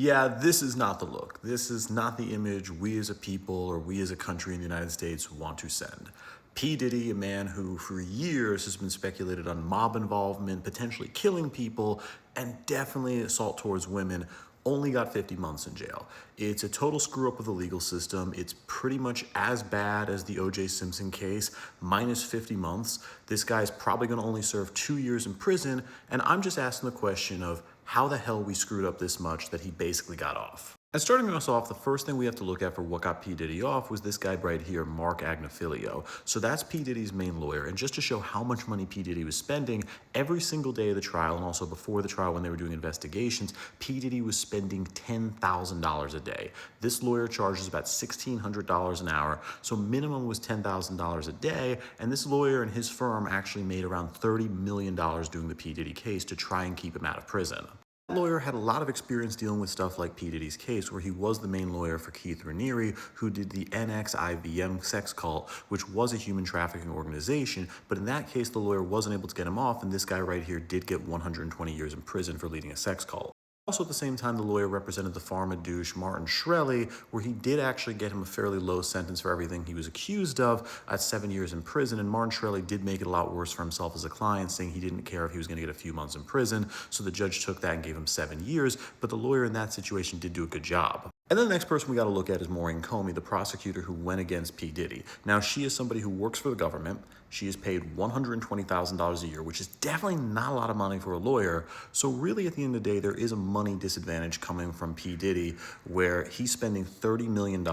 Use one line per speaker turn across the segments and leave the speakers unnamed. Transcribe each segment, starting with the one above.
Yeah, this is not the look. This is not the image we as a people or we as a country in the United States want to send. P. Diddy, a man who for years has been speculated on mob involvement, potentially killing people, and definitely assault towards women, only got 50 months in jail. It's a total screw up of the legal system. It's pretty much as bad as the O.J. Simpson case, minus 50 months. This guy's probably going to only serve 2 years in prison, and I'm just asking the question of how the hell we screwed up this much that he basically got off. And starting us off, the first thing we have to look at for what got P. Diddy off was this guy right here, Mark Agnifilio. So that's P. Diddy's main lawyer. And just to show how much money P. Diddy was spending, every single day of the trial, and also before the trial when they were doing investigations, P. Diddy was spending $10,000 a day. This lawyer charges about $1,600 an hour, so minimum was $10,000 a day, and this lawyer and his firm actually made around $30 million doing the P. Diddy case to try and keep him out of prison. The lawyer had a lot of experience dealing with stuff like P. Diddy's case, where he was the main lawyer for Keith Raniere, who did the NXIVM sex cult, which was a human trafficking organization. But in that case, the lawyer wasn't able to get him off, and this guy right here did get 120 years in prison for leading a sex cult. Also, at the same time, the lawyer represented the pharma douche Martin Shkreli, where he did actually get him a fairly low sentence for everything he was accused of at 7 years in prison. And Martin Shkreli did make it a lot worse for himself as a client, saying he didn't care if he was going to get a few months in prison. So the judge took that and gave him 7 years. But the lawyer in that situation did do a good job. And then the next person we got to look at is Maureen Comey, the prosecutor who went against P. Diddy. Now, she is somebody who works for the government. She is paid $120,000 a year, which is definitely not a lot of money for a lawyer. So really, at the end of the day, there is a money disadvantage coming from P. Diddy, where he's spending $30 million,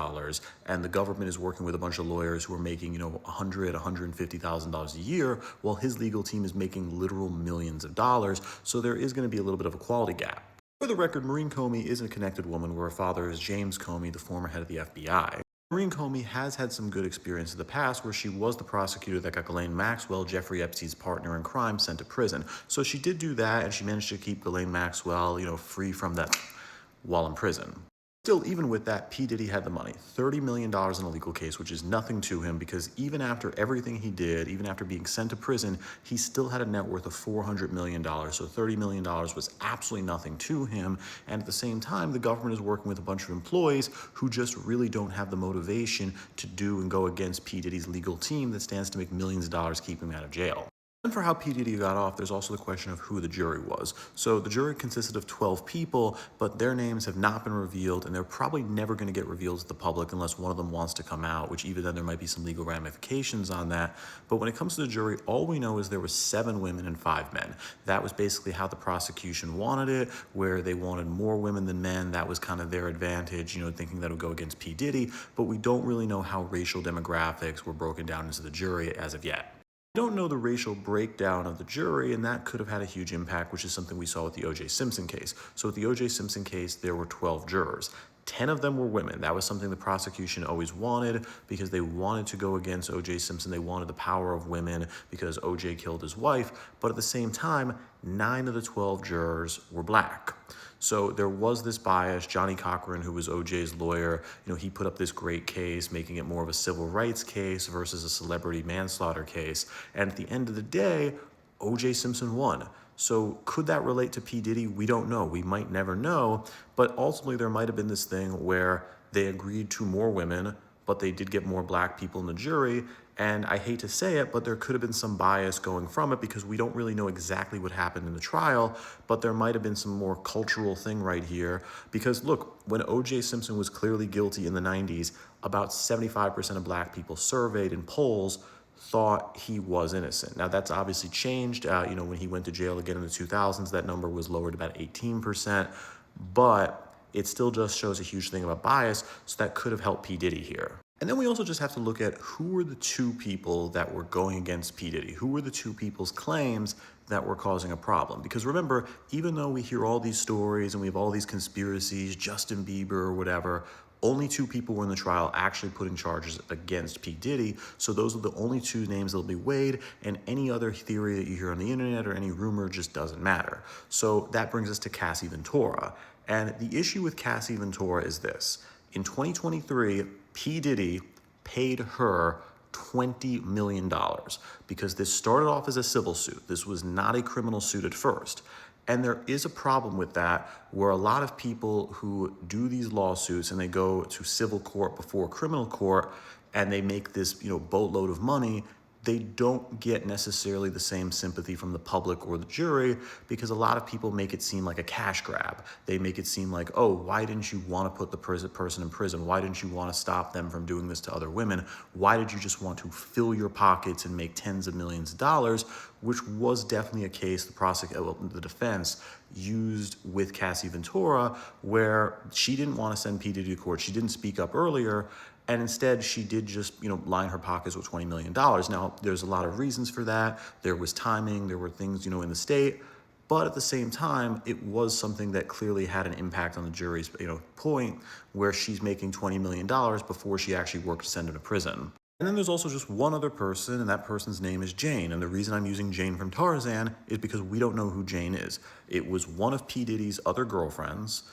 and the government is working with a bunch of lawyers who are making, $100,000, $150,000 a year, while his legal team is making literal millions of dollars. So there is going to be a little bit of a quality gap. For the record, Maureen Comey is a connected woman, where her father is James Comey, the former head of the FBI. Maureen Comey has had some good experience in the past, where she was the prosecutor that got Ghislaine Maxwell, Jeffrey Epstein's partner in crime, sent to prison. So she did do that, and she managed to keep Ghislaine Maxwell, free from that while in prison. Still, even with that, P. Diddy had the money, $30 million in a legal case, which is nothing to him, because even after everything he did, even after being sent to prison, he still had a net worth of $400 million. So $30 million was absolutely nothing to him. And at the same time, the government is working with a bunch of employees who just really don't have the motivation to do and go against P. Diddy's legal team that stands to make millions of dollars keeping him out of jail. And for how P. Diddy got off, there's also the question of who the jury was. So the jury consisted of 12 people, but their names have not been revealed, and they're probably never going to get revealed to the public unless one of them wants to come out, which even then there might be some legal ramifications on that. But when it comes to the jury, all we know is there were 7 women and 5 men. That was basically how the prosecution wanted it, where they wanted more women than men. That was kind of their advantage, thinking that it would go against P. Diddy, but we don't really know how racial demographics were broken down into the jury as of yet. We don't know the racial breakdown of the jury, and that could have had a huge impact, which is something we saw with the O.J. Simpson case. So with the O.J. Simpson case, there were 12 jurors. 10 of them were women. That was something the prosecution always wanted, because they wanted to go against O.J. Simpson. They wanted the power of women because O.J. killed his wife. But at the same time, 9 of the 12 jurors were black. So there was this bias. Johnny Cochran, who was O.J.'s lawyer, he put up this great case, making it more of a civil rights case versus a celebrity manslaughter case. And at the end of the day, O.J. Simpson won. So could that relate to P. Diddy? We don't know. We might never know. But ultimately, there might have been this thing where they agreed to more women, but they did get more black people in the jury. And I hate to say it, but there could have been some bias going from it, because we don't really know exactly what happened in the trial, but there might have been some more cultural thing right here. Because look, when O.J. Simpson was clearly guilty in the 90s, about 75% of black people surveyed in polls thought he was innocent. Now, that's obviously changed. When he went to jail again in the 2000s, that number was lowered to about 18%, but it still just shows a huge thing about bias, so that could have helped P. Diddy here. And then we also just have to look at who were the 2 people that were going against P. Diddy. Who were the 2 people's claims that were causing a problem? Because remember, even though we hear all these stories and we have all these conspiracies, Justin Bieber or whatever, only 2 people were in the trial actually putting charges against P. Diddy. So those are the only 2 names that will be weighed, and any other theory that you hear on the internet or any rumor just doesn't matter. So that brings us to Cassie Ventura. And the issue with Cassie Ventura is this. In 2023, P. Diddy paid her $20 million, because this started off as a civil suit. This was not a criminal suit at first. And there is a problem with that, where a lot of people who do these lawsuits and they go to civil court before criminal court and they make this, boatload of money, they don't get necessarily the same sympathy from the public or the jury, because a lot of people make it seem like a cash grab. They make it seem like, oh, why didn't you want to put the person in prison? Why didn't you want to stop them from doing this to other women? Why did you just want to fill your pockets and make tens of millions of dollars? Which was definitely a case the defense used with Cassie Ventura, where she didn't want to send P Diddy to court. She didn't speak up earlier. And instead, she did just, line her pockets with $20 million. Now, there's a lot of reasons for that. There was timing, there were things, in the state. But at the same time, it was something that clearly had an impact on the jury's, point, where she's making $20 million before she actually worked to send her to prison. And then there's also just one other person, and that person's name is Jane. And the reason I'm using Jane from Tarzan is because we don't know who Jane is. It was one of P. Diddy's other girlfriends.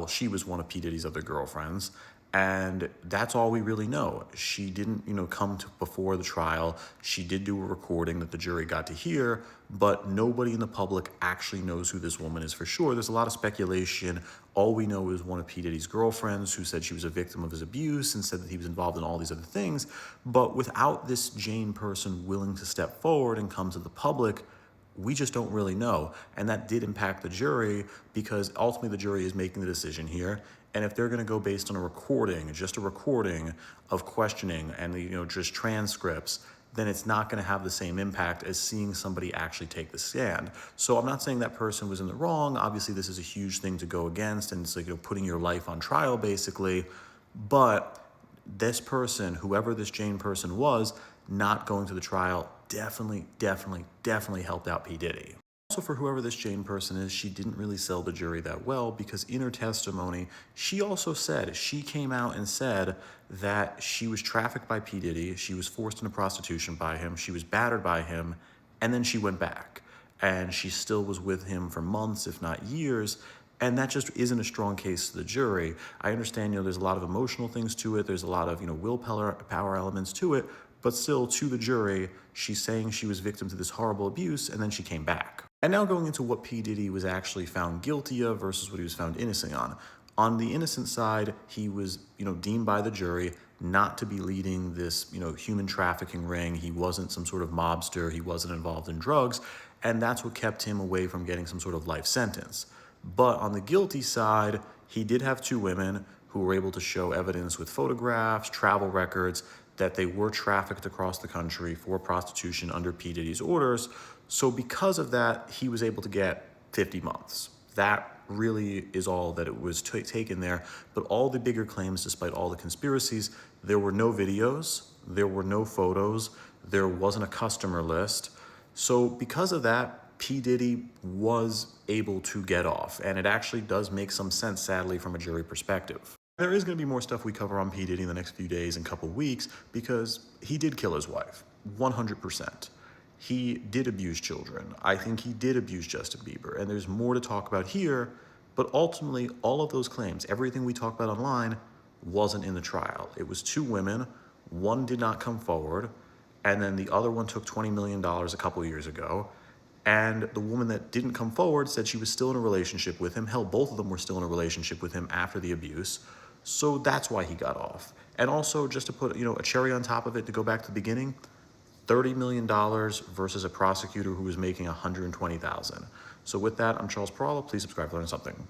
She was one of P. Diddy's other girlfriends. And that's all we really know. She didn't, come to before the trial. She did do a recording that the jury got to hear, but nobody in the public actually knows who this woman is for sure. There's a lot of speculation. All we know is one of P. Diddy's girlfriends who said she was a victim of his abuse and said that he was involved in all these other things. But without this Jane person willing to step forward and come to the public, we just don't really know. And that did impact the jury, because ultimately the jury is making the decision here. And if they're going to go based on just a recording of questioning and, just transcripts, then it's not going to have the same impact as seeing somebody actually take the stand. So I'm not saying that person was in the wrong. Obviously, this is a huge thing to go against, and it's like, putting your life on trial, basically. But this person, whoever this Jane person was, not going to the trial, definitely helped out P. Diddy. Also, for whoever this Jane person is, she didn't really sell the jury that well, because in her testimony, she also said, she came out and said that she was trafficked by P. Diddy, she was forced into prostitution by him, she was battered by him, and then she went back. And she still was with him for months, if not years, and that just isn't a strong case to the jury. I understand, there's a lot of emotional things to it, there's a lot of, willpower elements to it, but still, to the jury, she's saying she was victim to this horrible abuse, and then she came back. And now going into what P. Diddy was actually found guilty of versus what he was found innocent on. On the innocent side, he was, deemed by the jury not to be leading this, human trafficking ring. He wasn't some sort of mobster. He wasn't involved in drugs. And that's what kept him away from getting some sort of life sentence. But on the guilty side, he did have two women who were able to show evidence with photographs, travel records, that they were trafficked across the country for prostitution under P. Diddy's orders. So because of that, he was able to get 50 months. That really is all that it was taken there. But all the bigger claims, despite all the conspiracies, there were no videos, there were no photos, there wasn't a customer list. So because of that, P. Diddy was able to get off. And it actually does make some sense, sadly, from a jury perspective. There is going to be more stuff we cover on P. Diddy in the next few days and couple weeks, because he did kill his wife, 100%. He did abuse children. I think he did abuse Justin Bieber, and there's more to talk about here, but ultimately, all of those claims, everything we talk about online, wasn't in the trial. It was two women, one did not come forward, and then the other one took $20 million a couple years ago, and the woman that didn't come forward said she was still in a relationship with him. Hell, both of them were still in a relationship with him after the abuse. So that's why he got off. And also, just to put, a cherry on top of it, to go back to the beginning, $30 million versus a prosecutor who was making $120,000. So with that, I'm Charles Perala. Please subscribe to learn something.